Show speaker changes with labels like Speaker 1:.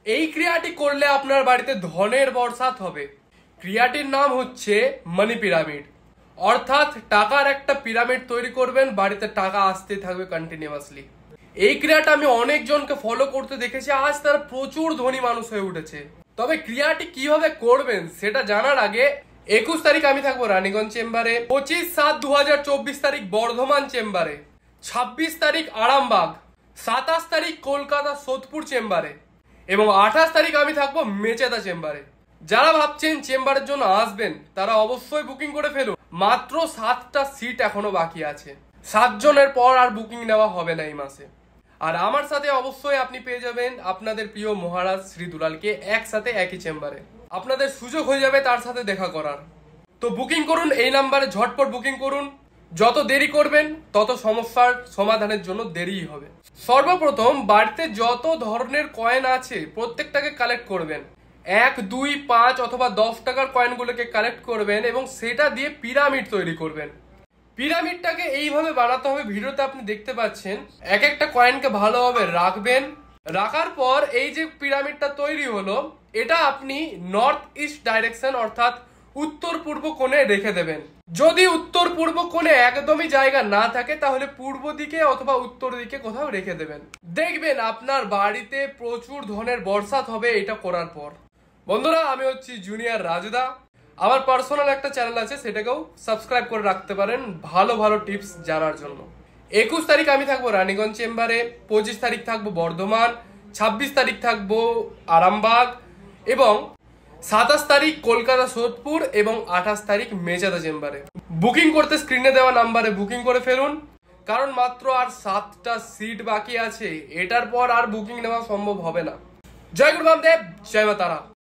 Speaker 1: এই ক্রিয়াটি করলে আপনার বাড়িতে ধনের বর্ষাত হবে। ক্রিয়াটির নাম হচ্ছে মানি পিরামিড, অর্থাৎ টাকার একটা পিরামিড তৈরি করবেন, বাড়িতে টাকা আসতে থাকবে কন্টিনিউয়াসলি। এই ক্রিয়াটা আমি অনেকজনকে ফলো করতে দেখেছি, আজ তারা প্রচুর ধনী মানুষ হয়ে উঠেছে। তবে ক্রিয়াটি কিভাবে করবেন সেটা জানার আগে 21 তারিখ আমি থাকবো রানীগঞ্জ চেম্বারে, 25/7/2024 তারিখ বর্ধমান চেম্বারে, 26 তারিখ আরামবাগ, 27 তারিখ কলকাতা সোদপুর চেম্বারে এবং 28 তারিখ আমি থাকবো মেচেদা চেম্বারে। যারা ভাবছেন চেম্বারের জন্য আসবেন তারা অবশ্যই বুকিং করে ফেলুন। মাত্র 7টা সিট এখনো বাকি আছে। 7 জনের পর আর বুকিং নেওয়া হবে না এই মাসে। আর আমার সাথে অবশ্যই আপনি পেয়ে যাবেন আপনাদের প্রিয় মহারাজ শ্রী দুলালকে একসাথে একই চেম্বারে। আপনাদের সুযোগ হয়ে যাবে তার সাথে দেখা করার। তো বুকিং করুন এই নাম্বারে, ঝটপট বুকিং করুন। যত দেরি করবেন তত সমস্যার সমাধানের জন্য দেরিই হবে। সর্বপ্রথম বাড়িতে যত ধরনের কয়েন আছে প্রত্যেকটাকে কালেক্ট করবেন। 1, 2, 5 অথবা 10 টাকার কয়েনগুলোকে কালেক্ট করবেন এবং সেটা দিয়ে পিরামিড তৈরি করবেন। পিরামিডটাকে এইভাবে বানাতে হবে, ভিডিওতে আপনি দেখতে পাচ্ছেন। এক একটা কয়েনকে ভালোভাবে রাখবেন। রাখার পর এই যে পিরামিডটা তৈরি হলো, এটা আপনি নর্থ ইস্ট ডাইরেকশন অর্থাৎ উত্তর পূর্ব কোণে রেখে দেবেন। যদি উত্তর পূর্ব কোণে একদমই জায়গা না থাকে তাহলে পূর্ব দিকে অথবা উত্তর দিকে কোথাও রেখে দেবেন। দেখবেন আপনার বাড়িতে প্রচুর ধনের বর্ষাত হবে এটা করার পর। বন্ধুরা, আমি হচ্ছি জুনিয়র রাজুদা। আমার পার্সোনাল একটা চ্যানেল আছে, সেটাকেও সাবস্ক্রাইব করে রাখতে পারেন ভালো ভালো টিপস জানার জন্য। 21 তারিখ আমি থাকবো রানীগঞ্জ চেম্বারে, 25 তারিখ থাকবো বর্ধমান, 26 তারিখ থাকবো আরামবাগ এবং 27 তারিখ কলকাতা সোদপুর এবং 28 তারিখ মেচেদা চেম্বারে। বুকিং করতে স্ক্রিনে দেওয়া নাম্বারে বুকিং করে ফেলুন, কারণ মাত্র আর 7টা সিট বাকি আছে। এটার পর আর বুকিং নেওয়া সম্ভব হবে না। জয় গুরু বামদেব, জয় মা তারা।